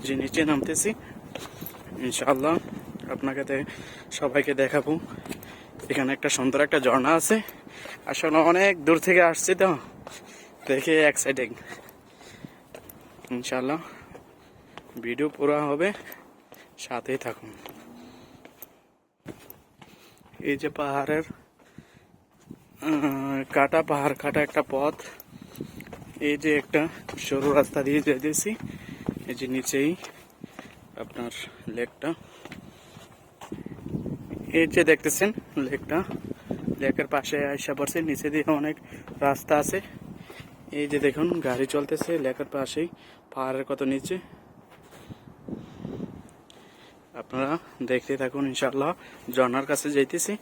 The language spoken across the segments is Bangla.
যে নিচে নামতেছি ইনশাআল্লাহ আপনাকে সবাইকে দেখাবো। এখানে একটা সুন্দর একটা ঝর্ণা আছে, আসলে অনেক দূর থেকে আসছি তো দেখে এক্সাইটিং। ইনশাআল্লাহ ভিডিও পুরো হবে, সাথেই থাকুন। এই যে পাহাড়ের পাহাড় কাটা একটা পথ, এই যে একটা সরু রাস্তা দিয়ে যেতেছি। এই যে নিচেই আপনার লেকটা, এই যে দেখতেছেন লেকটা, লেকের পাশে আইসা পড়ছে। নিচে দিয়ে অনেক রাস্তা আছে, এই যে দেখুন গাড়ি চলতেছে লেকের পাশেই, পাহাড়ের কত নিচে। আপনারা দেখতে থাকুন, ইনশাআল্লাহ ঝর্ণার কাছে যাইতেছি।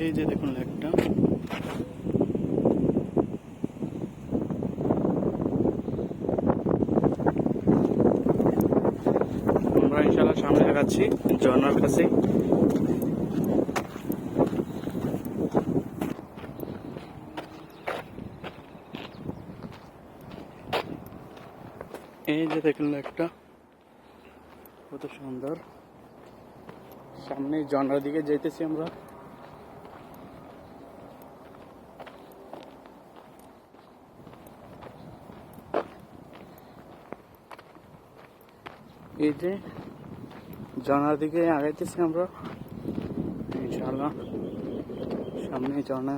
এই যে দেখুন লেকটা, আমরা ইনশাআল্লাহ সামনে যাচ্ছি ঝর্ণার কাছে। এই যে দেখুন লেকটা কত সুন্দর, সামনে ঝর্ণার দিকে যাইতেছি আমরা। এই যে ঝর্ণার দিকে আগাইতেছি আমরা ইনশাআল্লাহ, সামনে ঝর্ণা।